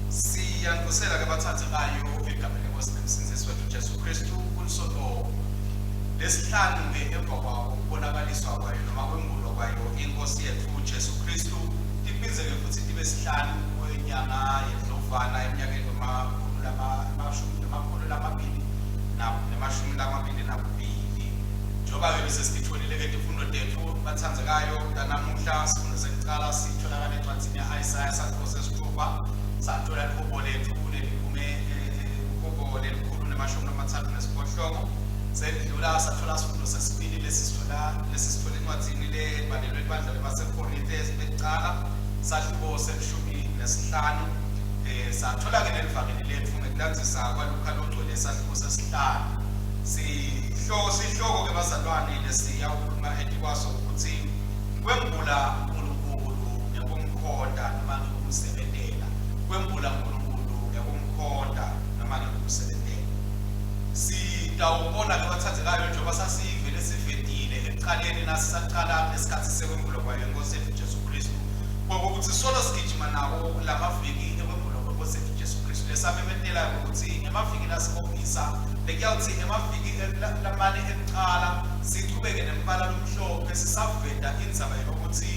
Siyankosela kabathandzekayo egameni lenkosi nemsindisi wethu Jesu Kristu kulisonto lesihlanu emva kwako ukubonakaliswa kwayo noma kwembulo kwayo inkosi yethu Jesu Kristu iphindze-ke futhi ibe sihlanu kwenyanga yendlovana eminyakeni namashumi lamabili nakubili. Njengoba-ke bese sikutholile-ke izifundo zethu bathandzekayo namuhla sifundo sekucala sitholakala encwadini ya-Isaya sakhoze sithupha sathola ihobho lethu leliphume ihobho lelikhulu nemashumi amathathu nesiphohlongo Sendlula sathola sifundo sesibili lesisithola encwadzini lebhalelwe ibandla lebaseKorinte esibecala sahluko selishumi nesihlanu. Sathola-ke nelivangeli lethu ngekulandzisa kwaLuka longcwele sahluko sesihlanu. Sihloko-ke bazalwane lesiyawukhuluma etikwaso ukuthi kwembula uNkulunkulu ngekumkhonda noma ngekumsebentela. Kwembula uNkulunkulu ngekumkhonda noma ngekumsebentela. Sitawubona-ke bathathekayo njengoba sasivele sivedile ekuqaleni nasisaqala nesikhathi sekwembulwa kwayo iNkosi yethu Jesu Kristu. Ngokuthi solo sigijima nawo lamaviki ekwembulwa kweNkosi yethu Jesu Kristu. Lesabebetelayo ukuthi emaviki lasikhombisa bekuyawuthi emaviki lamane ekuqala sichubeke nembala lomhlophe sisaveda indzaba yokuthi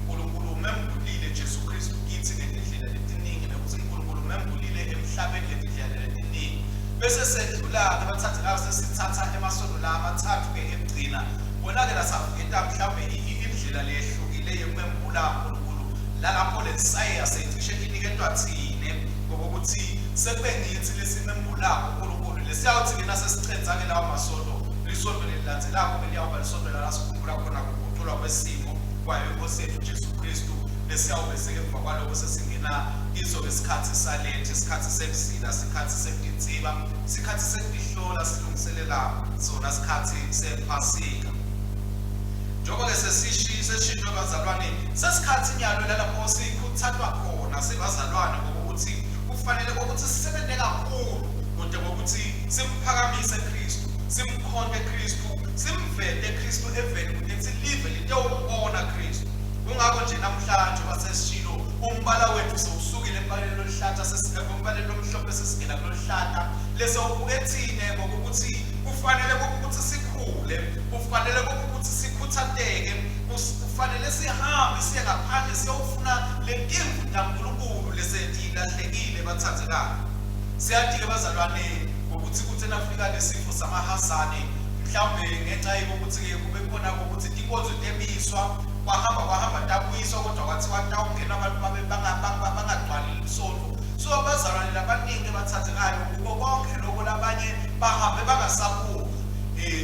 uNkulunkulu membulile Jesu Kristu kithi ngendlela letiningi nokuthi uNkulunkulu membulile emhlabeni ngendlela letiningi. Bese sedlula-ke bathathekayo sesithatha emasonto la amathathu-ke ekugcina. Bona-ke lasaveta mhlawumbe indlela lehlukile yokumembula uNkulunkulu. Lalapho le-Isaiah seyicishe iniketwa thine ngokuthi sebengithi lesimembulako uNkulunkulu lesiyawuthi-ke nasesichenza-ke lawo masonto lisonto lelilandzelako-ke liyawuba lisonto lasikhumbula khona kuguqulwa kwesimo kwayo iNkosi yethu Jesu Kristu. Lesiyawube-ke emva kwaloko sesingena kizo-ke isikhathi salente, isikhathi sebusika, isikhathi sebudinsiba, isikhathi sekudihlola silungiselela sona isikhathi sephasika. Njengoba-ke sesishintshwe bazalwane sesikhathi nyalo lalapho sikuthathwa khona sibazalwane ngokuthi kufanele ukuthi sisebenze kakhulu kodwa ngokuthi simphakamise Kristu, simkhonde Kristu, simvete Kristu eveni ukuthi live litewubona Kristu. Kungakho nje namhlanje basesishilo umbala wethu sewusukile embaleni loluhlata sesingekho lomhlophe sesingena kuloluhlata lesewubukethine ngokuthi kufanele ukuthi sikhule, kufanele ukuthi sikhuthateke, kufanele sihambe siye ngaphandle siyofuna lenkingu kaNkulunkulu lesetilahlekile bathathekayo. Siyadike bazalwane ukuthi kuthi nafika lesifo samahasane mhlawumbe ngenxa yokuthi-ke kube khona ukuthi inkonzo tebiswa kwahamba tabuyiswa kodwa kwathiwa tawungena abantu bangagcwali lisonto. So abazalwane labaningi bathathekayo kuko konke lokho labanye bahambe bangasabuki.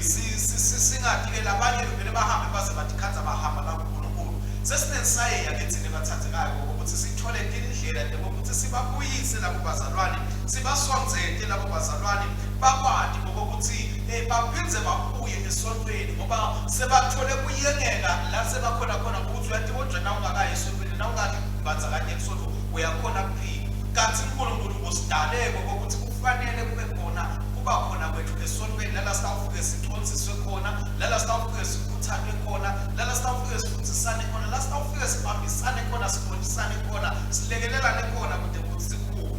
Singathi-ke labanye vele bahambe baze bathikhanza bahamba kaNkulunkulu. Sesinensayeya-ke thina bathathekayo ukuthi sithole indlela yokuthi sibabuyise labo bazalwane, sibasondzete labo bazalwane bakwadi ngokuthi baphindze babuye esontweni ngoba sebathole kuyengeka la sebakhona khona ukuthi uyathi kodwa na ungakayi esontweni na ungabanza kanye esonto uyakhona kuphila. Kanti uNkulunkulu usidaleko ukuthi kufanele kube khona kuba khona kwethu esontweni lala sitawufike sicondziswe khona, lala sitawufike sikuthathwe khona, lala sitawufike sifundisane khona, lala sitawufike sibambisane khona, sifundisane khona, silekelelane khona kude ukuthi sikhule.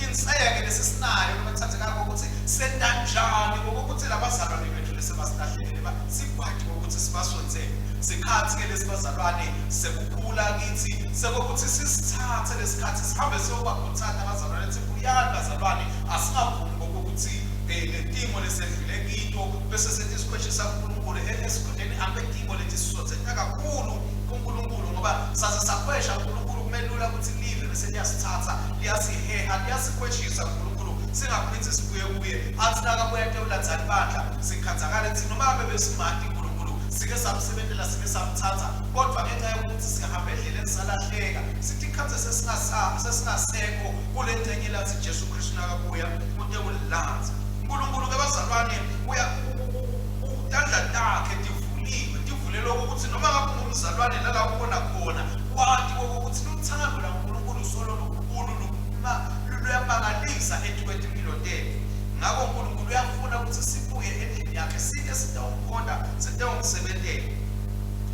Insaya-ke lesisinayo bathathekako ukuthi sendanjani ngokuthi labazalwane bethu lesebasilahlekele sikwadi ngokuthi sibasondzele. Sikhathi-ke lesibazalwane sekukhula kithi sekukuthi sisithathe lesikhathi sihambe siyobakhuthaza abazalwane ethi buyani bazalwane asingavumi ngokuthi letimo lesedlule kito bese sethi sikhweshisa uNkulunkulu esikhundleni ambetimo lethi sisotheka kakhulu kuNkulunkulu ngoba saze sakhwesha uNkulunkulu kumele lula ukuthi live bese liyasithatha liyasiheha liyasikhweshisa uNkulunkulu singaphindzi sibuye athi nakabuya tewulandzani bandla sikhathakale thina noma bebesimati uNkulunkulu sike samsebentela sike samthatha kodwa ngenxa yokuthi sihambe endleleni salahleka sithi khathe sesingasekho kule ncenye lathi Jesu Kristu nakabuya utewulanza. uNkulunkulu-ke bazalwane udandla takhe tivulelwe ukuthi noma ngabe ungumzalwane lala ubona khona wathi ukuthi luthando laNkulunkulu solo lukhulu luyamangalisa ethi impilo tethu. Ngakho uNkulunkulu uyafuna ukuthi sibuye endlini yakhe sike sidawumkhonda sidawumsebentela.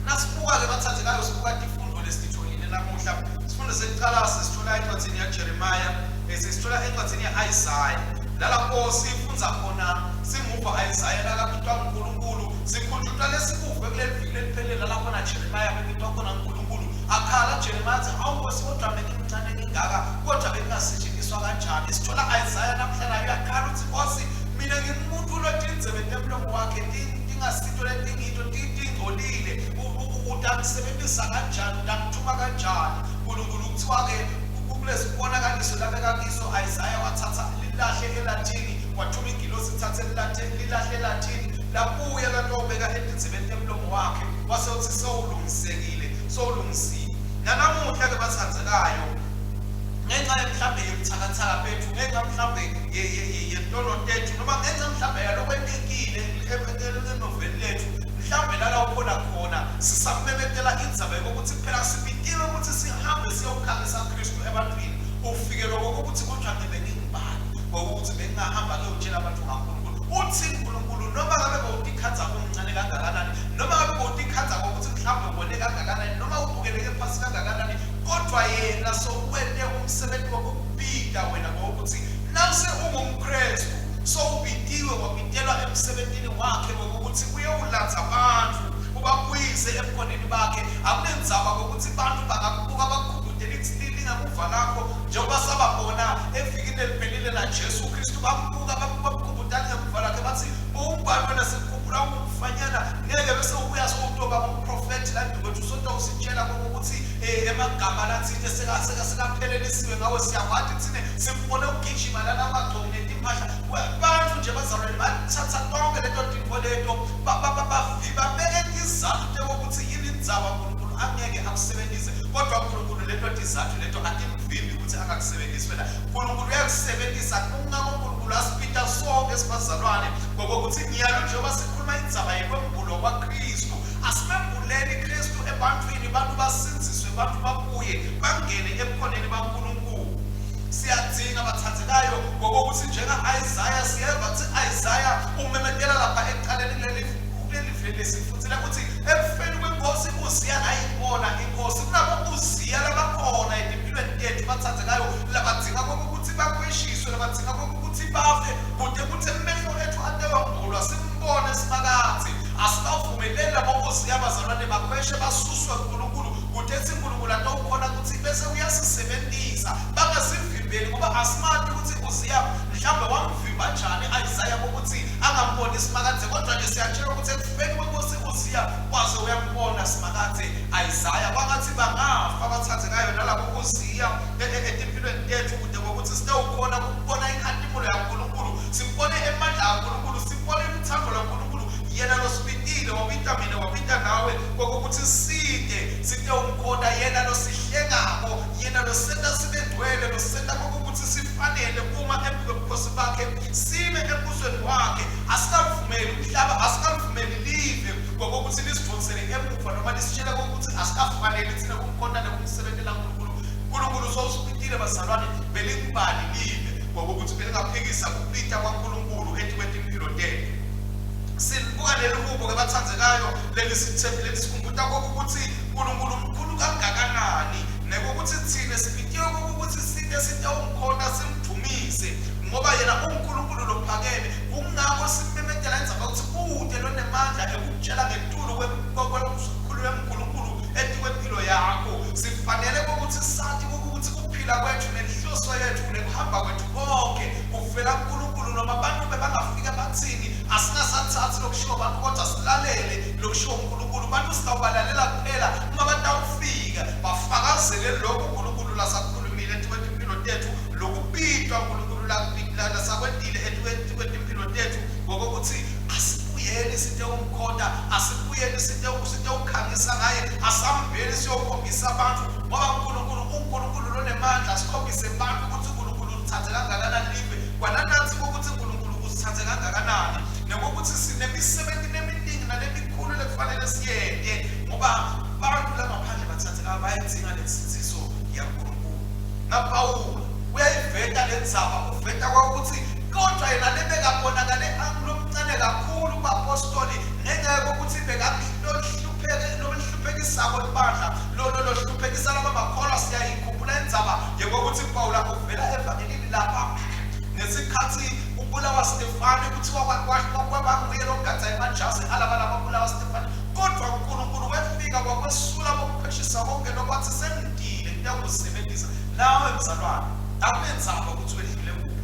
Nasibuka-ke bathathekayo sibuka ifundo lesitholile namuhla sifundo sekuqala sisithola encwadzini yaJeremiya sisithola encwadzini ya-Isaiah lalapho sifunza khona simuva Isaiah lakapitwa uNkulunkulu sikhunjulwa lesikuve kuleli viki leliphelele lapho naJeremiya bepitwa khona uNkulunkulu akhala Jeremiya athi hawu Nkosi kodwa mina ngimncane ngingaka kodwa bengingasetshenziswa kanjani. Sithola Isaiah namhlanje uyakhala ukuthi Nkosi mina ngimuntu lotindzebe temlomo wakhe tingasito letingito tingcolile utangisebenzisa kanjani utangithuma kanjani. uNkulunkulu kuthiwa-ke kulesibonakaliso labeka kiso Isaiah wathatha lilahle elatini wathuma ingilosi ithathe lilahle lathini labuya lantobeka edinzibeni emlomo wakhe wasethi sowulungisekile sowulungisile. Nanamuhla ke bathandzekayo ngenxa mhlambe yebuthakathaka bethu ngenxa mhlambe yentolo tethu noma ngenxa mhlambe yalokwenzekile enoveli lethu mhlambe lala ukhona khona sisamemethela indzaba yokuthi phela sibitiwe ukuthi sihambe siyokhangisa Kristu ebantwini ufike lokho ukuthi kunjani bengingibani ngokuthi bengahamba ngiyotshela abantu ngaNkulunkulu uthi uNkulunkulu noma ngabe bawutikhatha omncane kangakanani noma ngabe bawutikhatha ukuthi mhlambe ubone kangakanani noma ubukeleke phansi kangakanani kodwa yena sokwende umsebenzi wokubika wena ngokuthi nase ungumKristu sowubitiwe wabitelwa emsebenzini wakhe ngokuthi uyewulatha abantu ubabuyise ebukhoneni bakhe akunenzaba ngokuthi abantu bangakubuka bakhubudela isitili ngamuva lakho njengoba sababona evikini eliphelile na Jesu Kristu babuka bakhubudela ngamuva lakhe bathi ubani wena sikhumbula umfanyana ngeke bese ubuya sowutoba umprofeti la ndikho usonto usitshela ngokuthi emagama lathini sekaphelelisiwe ngawe siyakwazi thine sifune ukugijima lana amagcone impahla abantu nje bazalwane bathatha konke leto dingo leto babeke izathu ukuthi yini indzaba uNkulunkulu angeke akusebenzise kodwa uNkulunkulu leto izathu leto atimvimbi ukuthi angakusebenzisi wena uNkulunkulu uyakusebenzisa uNkulunkulu asipita sonke sibazalwane ngokuthi ngiyalo njengoba sikhuluma indzaba yekwembulo kwaKristu asimembuleni Kristu ebantwini bantu basinziswe bantu babuye bangene ebukhoneni baNkulunkulu. Siyadinga bathandzekayo ngokuthi njenga Isaiah siyeva ukuthi Isaiah umemethela lapha eqaleni leli sifuthile ukuthi ebufeni kwenkosi uZiya ayibona inkosi kunabo uZiya labakhona empilweni yethu bathandzekayo labadinga ukuthi bakweshiswe labadinga ukuthi bafe kude kuthi emehlo ethu atewangulwa simbone simakathi asikavumelela bokuZiya bazalwane bakweshe basuswe uNkulunkulu kude ethi uNkulunkulu atawukhona ukuthi bese uyasisebenzisa bangasivimbeli ngoba asimathi ukuthi uZiya mhlambe wamvimba njani Isaiah ukuthi angamboni simakathe kodwa nje siyatshela ukuthi ekufeni kwenkosi uZiya kwaze uyambona simakathe Isaiah bangathi bangafa bathathekayo nalabo uZiya empilweni yethu kude ukuthi sitawukhona ukubona inkantimulo yaNkulunkulu sibone emandla kaNkulunkulu sibone imithando kaNkulunkulu yena losipitile wabita mina wabita nawe ngokuthi site umkhoda yena losihlengako yena losenta sibedwele losenta ngokuthi sifanele uma ebukhosi bakhe sime ebusweni wakhe asikavumeli umhlaba asikavumeli live ngokuthi lisivonsele emuva noma lisitshela ukuthi asikafanele thina kumkhoda nokumsebenzela uNkulunkulu sowusipitile bazalwane belingibali live ngokuthi belingaphikisa ukupita kwaNkulunkulu ethikwethu impilo tethu. Sibuka lelubuko ke bathandzekayo lesikhumbuta ukuthi uNkulunkulu mkhulu kangakanani nekuthi thina sipitiwe ukuthi sinte umkhona simdumise ngoba yena uNkulunkulu lophakeme kungakho simemethela indzaba ukuthi kude lonemandla ekutshela ngetulu kwekhulu yeNkulunkulu etikwempilo yakho sifanele ukuthi sathi ukuthi kuphila kwethu nenhloso yethu nekuhamba kwethu konke kuvela kuNkulunkulu noma abantu bebangafika bathini asingasathathi lokushiwo abantu kodwa silalele lokushiwo uNkulunkulu bantu sitawubalalela kuphela uma batawufika bafakazele lokho uNkulunkulu lasakhulumile etikwempilo tethu lokupitwa uNkulunkulu lasakwendile etikwempilo tethu ngokuthi asibuyele sinte umkhoda asibuyele sinte ukhangisa ngaye asambheli siyokhombisa abantu ngoba uNkulunkulu lonemandla asikhombise abantu ukuthi uNkulunkulu uthathe kangakanani live kwananathi ukuthi uNkulunkulu usithathe kangakanani nokuthi sinemisebenzi neminingi nalemikhulu lekufanele siyende ngoba abantu langaphandle bathatheka bayidinga lensinziso yaNkulunkulu. NaPawulu uyayiveta lenzaba uveta ukuthi kodwa yena lebekabonakale angulomncane kakhulu kuapostoli ngenxa yokuthi bekahluphekisako ibandla lohluphekisa laba bakholwa siyayikhumbula indzaba yokuthi uPawulu uvela evangelini lapha ngesikhathi ubulawa Stefane kuthiwa kwabanguye logadza imajazi alababulawa Stefane kodwa uNkulunkulu wefika kwakwesula bokupheshisa konke lokwathi sengidile ngiyakusebenzisa nawe mzalwane akunenzaba ukuthi wedlule kuphi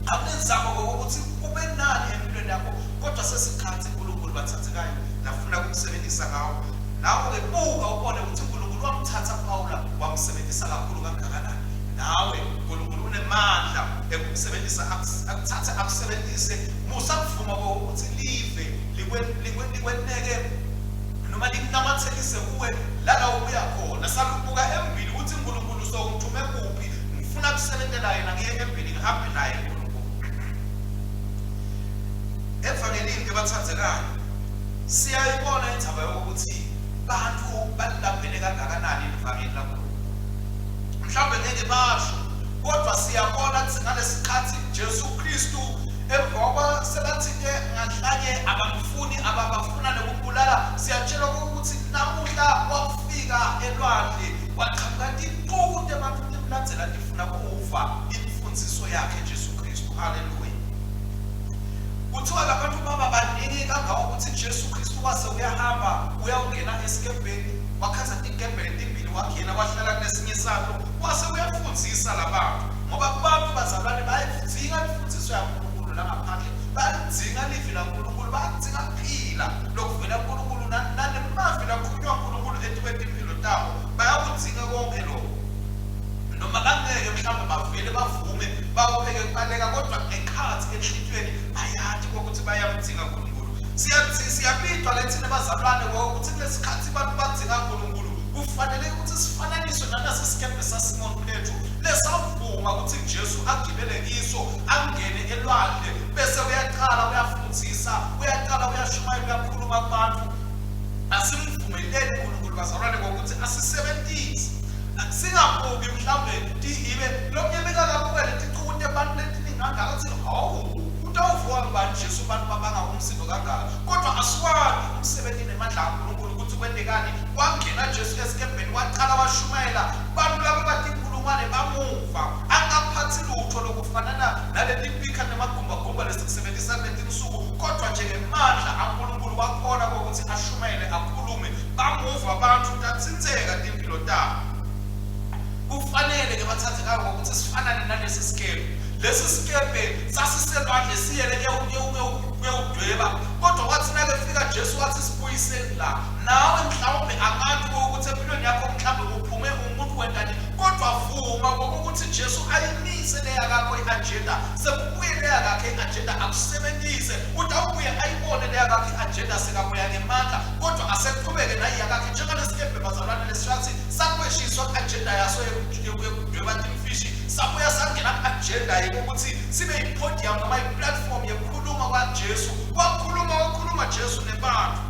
akunenzaba ukuthi ube nani empilweni yakho kodwa sesikhathi uNkulunkulu bathathekayo nafuna ukusebenzisa ngawo nawe buka ubone ukuthi uNkulunkulu wamthatha Pawula wamsebenzisa kakhulu kangakanani nawe uNkulunkulu unemandla ukusebenzisa akuthathe akusebenzise musavuma ukuthi live likweneke noma likunamathelise kuwe lala ubuya khona sakubuka embili ukuthi uNkulunkulu sokuthume kuphi ngifuna kusebenzela yena ngiye embili ngihambe naye uNkulunkulu. Evangelini ke bathandzekayo siyayibona indaba yokuthi bantu balilaphele kangakanani ivangeli laNkulunkulu. Mhlawumbe ngeke basho kodwa siyabona ukuthi ngalesikhathi Jesu Kristu emva sebathi-ke nganhlanye abafuna nokubulala, siyatshela ukuthi namuhla wafika elwandle waqhamuka iqhude ebantwini emlandzela lifuna kufa imfundiso yakhe Jesu Kristu. Haleluya. Kuthiwa labantu baba baningi kangaka ukuthi Jesu Kristu wase uyahamba uyawungena esikembeni wakhaza inkembe letimbili wakhena wahlala kulesinye isakho wase uyafundisa labantu ngoba abantu bazalwane bayidzinga imfundiso yaNkulunkulu langaphandle bayidzinga livi laNkulunkulu bayidzinga kuphila lokuvela kuNkulunkulu nanemavi lakhulunywa uNkulunkulu etwetimpilo tabo bayakudzinga konke lokho noma bangeke mhlawumbe bavele bavume bawupheke kubaleka kodwa ekhathi enhlitweni bayathi ukuthi bayamdzinga uNkulunkulu. Siyabidwa lethina bazalwane ukuthi kulesikhathi abantu badzinga uNkulunkulu kufanele ukuthi sifananiswe nalesi sikembe saSimon Petro lesavuma ukuthi Jesu agibele kiso angene elwandle bese uyaqala uyafundisa uyaqala uyashumayela uyakhuluma kubantu. Asimvumeleni uNkulunkulu bazalwane ukuthi asisebenzise singabuki mhlawumbe ibe lomnyemeka kabukwele tiqunde abantu letiningangaka ukuthi hawu utawuvuka ngubani Jesu abantu babanga umsindo kangaka kodwa asiwazi umsebenzi nemandla kaNkulunkulu ukuthi kwendekani wangena Jesu esikembeni waqala washumayela bantu laba batinkulungwane bamuva angaphathi lutho lokufanana naleli phika nemagumbagumba lesikusebenzisa ngensuku kodwa nje ngemandla kaNkulunkulu wakhona ukuthi ashumayele akhulume bamuva abantu tatsinzeka impilo tabo. Kufanele ke bathathekayo ukuthi sifanane nalesi sikembe. Lesi sikembe sasiselwandle siyele uyawudweba kodwa wathi nakefika Jesu wathi sibuyiseni la nawe mhlawumbe angathi ukuthi empilweni yakho mhlawumbe uphume umuntu wendani kodwa vuma ukuthi Jesu ayimise leya yakho iagenda sekubuye leya yakhe iagenda akusebenzise utawubuye ayibone leya yakhe iagenda sekabuya ngemandla kodwa aseqhubeke naye yakhe njengalesikembe bazalwane leswathi sakweshiswa iagenda yaso yokudweba imfishi sabuya sangena iagenda ukuthi sibe yipodium noma iplatform yokukhuluma kwaJesu wakhuluma Jesu nebantu.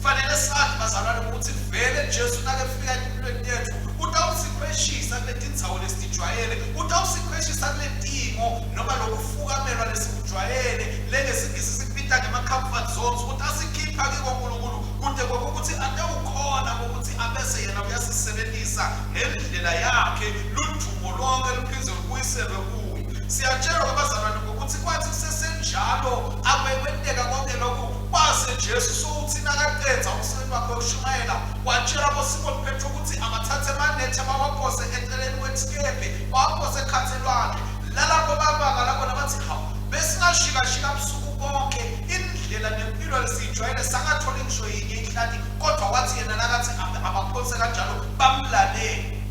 Fanele sathi bazalwane ukuthi vele Jesu nakefika empilweni yethu utawusikhweshisa kulendzawo lesijwayele utawusikhweshisa kuletimo noma lokufukamelwa lesikujwayele lengesingisi sikupita ngema-comfort zones ukuthi asikhipha kikoNkulunkulu kude kokuthi atewukhona ukuthi abese yena uyasisebenzisa ngendlela yakhe ludumo lonke luphinde lubuyiselwe kuye. Siyatshelwa abazalwane ukuthi kwathi kusesenjalo abekwenteka konke lokhu kwase Jesu sokuthina kaqedza umsebenzi wakhe wokushumayela watshela boSimon Petro ukuthi abathathe amanethi abawaphose eceleni kwesikembe waphose ekhathelwane lalapho babanga lapho nabathi hawu besingashikashika busuku bonke indlela nempilo lesijwayele sangathola ngisho yinye inhlati kodwa wathi yena nakathi abaphose kanjalo bamlalele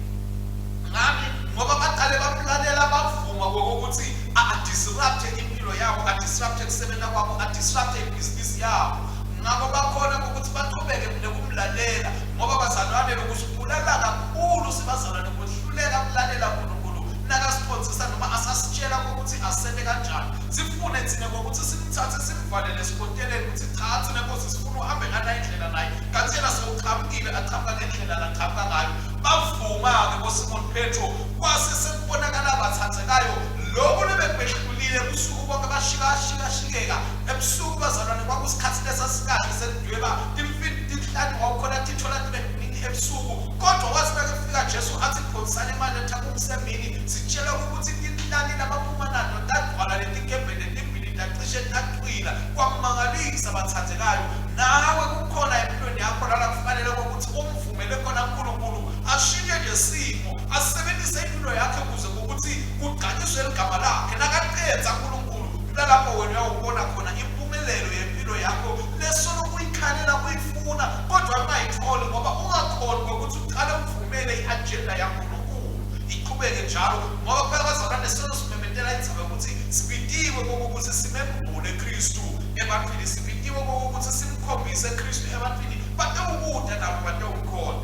ngani ngoba baqale bamlalela bavuma ukuthi a-disrupt impilo yabo a-disrupt ukusebenza kwabo a-disrupt ibhizinisi yabo ngabo bakhona ukuthi baqhubeke nokumlalela ngoba bazalwane lokusibulala kakhulu sibazalwane ukuhluleka ukulalela uNkulunkulu nakasiphonsisa noma asasitshela ukuthi asebe kanjani sifune thina ukuthi simthathe simvalele esikonteleni ukuthi cha thina Nkosi sifuna uhambe ngana indlela naye kanti yena sewuqhamukile aqhamuka ngendlela laqhamuka ngayo bavuma-ke boSimon Petro kwase sekubonakala abathathekayo lokhu lebebehlulile ebusuku bonke bashikashikeka ebusuku bazalwane kwakusikhathi lesasikahle selidweba tinhlani wawukhona tithola tibeningi ebusuku kodwa wathi nakefika Jesu athi phonsani imali ethakumsemini sitshela ukuthi tinhlani labaphumanado tagcwala letinkembe letimbili tacishe tacwila kwamangalisa abathathekayo nawe kukhona empilweni yakho lala kufanele ukuthi umvumele khona uNkulunkulu ashintshe nje simo asebenzise impilo yakhe kuze ukuthi kugqanyiswe igama lakhe nakaqedza uNkulunkulu lalapho wena uyawubona khona impumelelo yempilo yakho lesolo kuyikhalela kuyifuna kodwa ungayitholi ngoba ungakhoni ukuthi uqale uvumele iagenda yaNkulunkulu iqhubeke njalo ngoba phela bazalwane manje simemetela indzaba ukuthi sibitiwe kokuthi simembule Kristu ebantwini, sibitiwe kokuthi simkhombise Kristu ebantwini, batewukuda nabo batewukhona.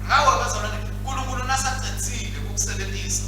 Ngawe bazalwane, uNkulunkulu nasacetsile ukusebenzisa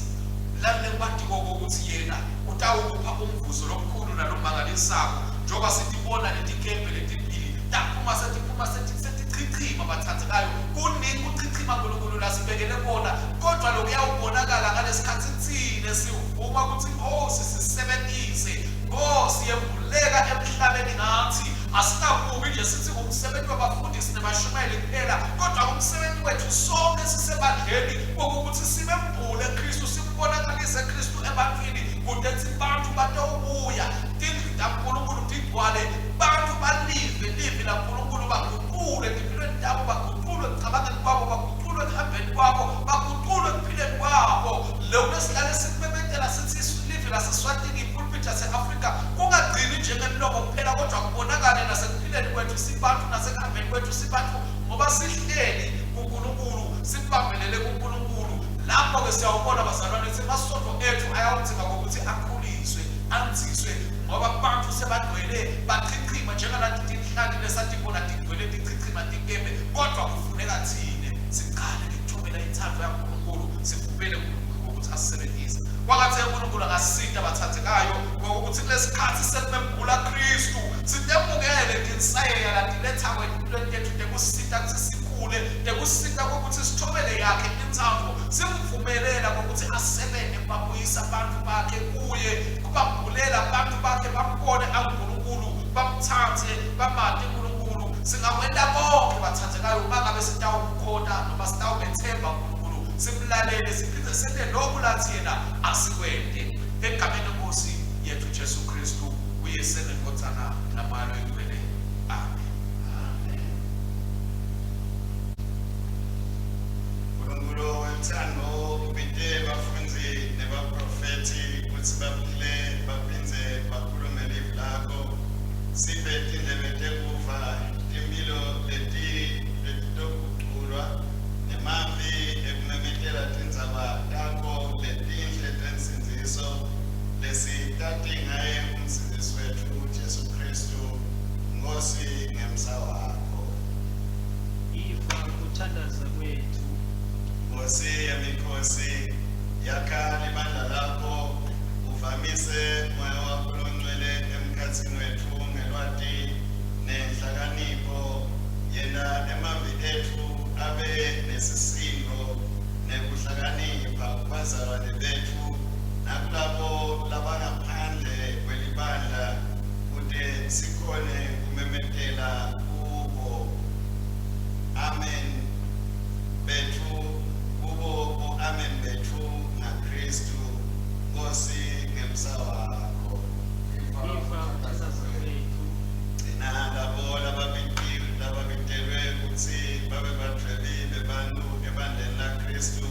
lalle bathi kokuthi yena utawukupha umvuzo lomkhulu nalomangalisayo, njengoba sitibona letikembe letibili taphuma setichichima bathathekayo. Kuningi ukuchichima uNkulunkulu lasibekele kona, kodwa lokuyawubonakala ngalesikhathi sithile sivuma ukuthi Nkosi sisebenzise, Nkosi yembuleka emhlabeni ngathi. Asinabuki nje sithi umsebenzi wabafundisi nabashumayeli kuphela, kodwa umsebenzi wethu sonke sisebandleni ukuthi simembule Kristu, simbonakalise Kristu ebantwini, kude abantu batawubuya tindlu kaNkulunkulu tigcwale, bantu balive livi laNkulunkulu, baguqule empilweni yabo, baguqule ekucabangeni kwabo, baguqule ekuhambeni kwabo, baguqule ekuphileni kwabo. Lokhu esihlale sikumemetela sithi livi laseSwatini, ipulpit yase-Afrika, kungagcini njengemlomo kuphela, kodwa kubonakale nasekuphileni kwethu sibantu, nasekuhambeni kwethu sibantu, ngoba sihleli kuNkulunkulu, sibambelele kuNkulunkulu. Lapho-ke siyawubona bazalwane ukuthi amasonto ethu ayawudinga ngokuthi akhuliswe, anziswe, ngoba abantu sebagcwele bachichima njengalati tinhlali lesatibona tigcwele tichichima tikembe, kodwa kufuneka thine siqale ngekuthumela ithando yaNkulunkulu, sivumele uNkulunkulu ukuthi asisebenzise. Kwakathe uNkulunkulu angasita abathathekayo ngokuthi kulesikhathi sekumembula Kristu sitemukele tinsayeya latilethayo empilweni yethu, tekusita ukuthi sikhule, tekusita kokuthi sithobele yakhe intsambo, simvumelela ngokuthi asebenze babuyisa abantu bakhe kuye, kubambulela abantu bakhe bambone uNkulunkulu, bamthathe bamade uNkulunkulu. Singawenda bonke bathathekayo bangabe sitawukhona noma sitawubethemba uNkulunkulu, simlalele siphinde sente lokhu lathi yena asikwende egameni leNkosi yethu Jesu Kristu, uyesene ngothana namalo ekwele. Amen. Amen. uNkulunkulu wethando ubite bafundzi nebaprofeti ukuthi baphile baphinze bakhulume live lakho, siphe tindlebe tekuva timilo letitokuculwa nemavi ekumemetela tindzaba takho letinhle tensindziso lesitati ngaye umsindisi wethu Jesu Kristu, Nkosi ngemsa wakho. Iva kuthandaza kwethu, Nkosi yemikhosi, yakha libandla lakho, uvamise moya wakho longcwele emkhatsini wethu ngelwati nenhlakanipho, yena emavi ethu abe nesisindo nekuhlakanipha kubazalwane bethu nakulabo labangaphandle kwelibandla, kude sikhone kumemetela kubo. Amen bethu kubo amen bethu ngaKristu, Nkosi ngemsa wakho. iva kuthandaza kwethu, Gcina labo lababitelwe ukuthi babe badwebi bebantu ebandleni laKristu,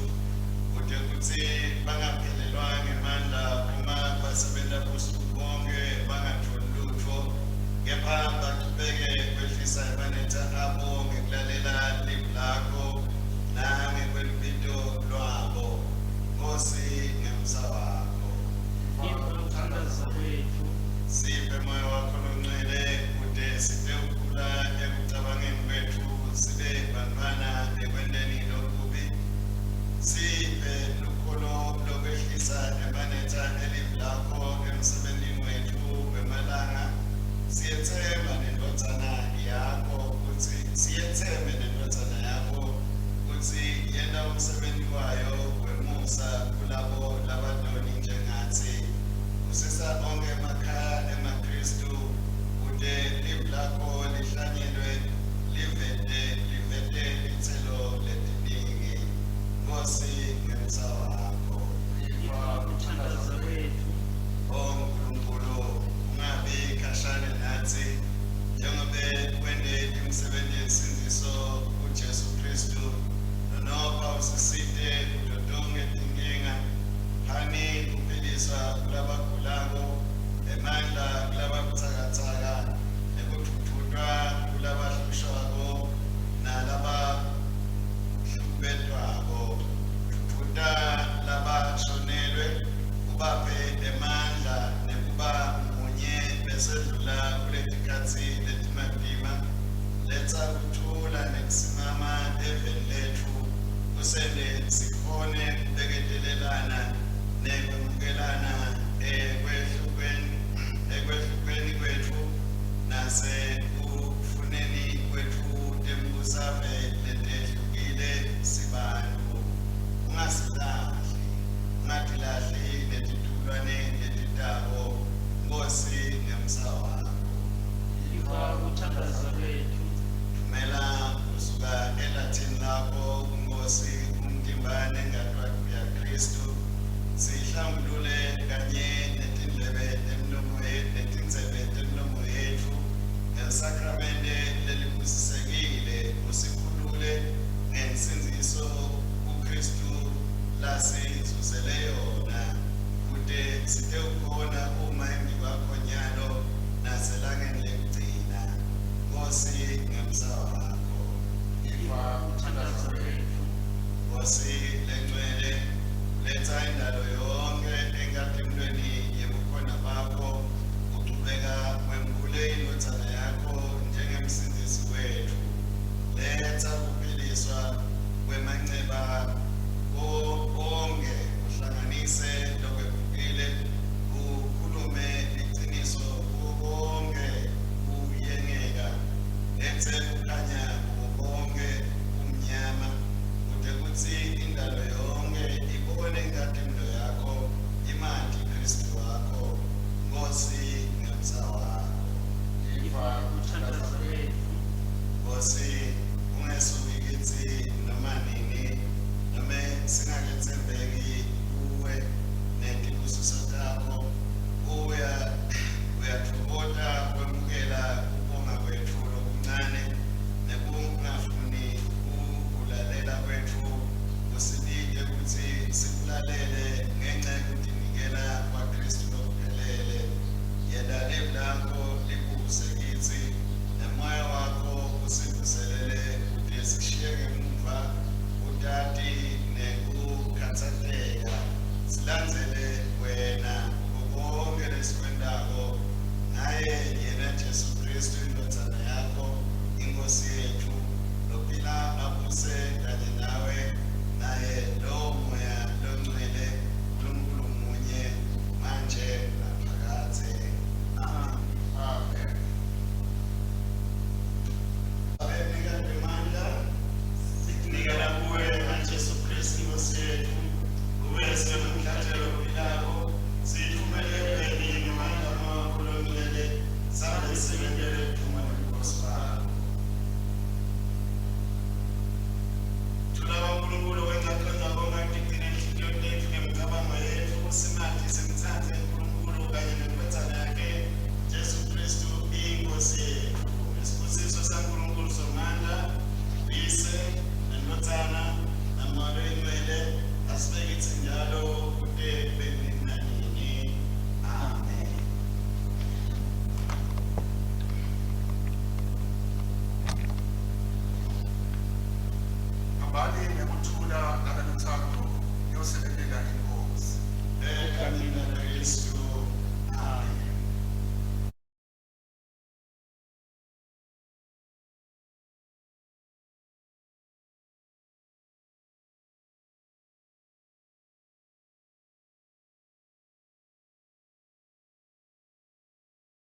kude kuthi bangaphelelwa ngemandla uma basebenza busuku bonke bangatholi lutho, kepha baqhubeke kwehlisa emanetha abo ngekulalela live lakho nangekwelibito lwabo. Nkosi ngemsa wakho. iva kuthandaza kwethu, Siphe moya wakho longcwele kude sibe ukhula ekucabangeni kwethu, sibe bantwana ekwendeni lokubi, siphe lukholo lokwehlisa emanetha elive lakho emsebentini wethu wemalanga. Siyethemba nendodzana yakho ukuthi yena umsebenzi wayo wemusa kulabo labadoni njengathi, usisa onke emakhaya emaKristu, kude live lakho lihlanyelwe livete ithelo letiningi. Nkosi ngemsa wakho. iva kuthandaza kwethu, Nkulunkulu ungabi khashane nathi, njengobe wende imisebenzi yensindiso kuJesu Kristu, nonopha usisite kuzo zonke izinkinga, hani kuphiliswa kulabagulako, emandla kulababuthakathaka, nekuthuthudwa kulabahlushwako nalabahlukumezwako, thuthuta labashonelwe uhlambulule kanye netindzebe temlomo yethu ngesakramente lelibusisekile, usikhulule ngensinziso uKristu lasizuzele yona, kute site ukhona uma embi kwakho nyalo naselangeni lekugcina. Nkosi ngemsa wakho, Iva ukuthandaza kwethu. Nkosi lengcwele, letha indalo yonke enkathimlweni yebukhona bakho, uqhubeka wemkhule indothana yakho njengemsindisi wethu. Letha ukuphiliswa kwemanceba onke, uhlanganise lokwephukile, ukhulume iqiniso kubo bonke uyengeka. Lethe ukukhanya kubo bonke umnyama, kude kuthi indalo yonke ibone inkathimlo yakho, imandi Kristu wakho. Nkosi ngemsa wakho, Iva ukuthandaza kwethu. Nkosi ungesuki kithi noma nini, noma singakethembeki kuwe netibusiso takho. Uyathokoza kwemukela ukubonga kwethu lokuncane nekungafuni ukulalela kwethu. Usibike ukuthi sikulalele ngenxa yokudinikela kwaKristu lokuphelele. Yena live lakho libuse kithi, nemoya wakho usivuselele ukuthi sishiyeke emuva utati nekukhathateka, silandzele wena konke lesikwendako ngaye yena Jesu Kristu indothana yakho, inkosi yethu, lophila abuse kanye nawe, naye lowo moya longcwele uNkulunkulu munye manje naphakade. Amen. Abenika ndemandla sikunikela kuwe Jesu Kristu Nkosi yethu, ube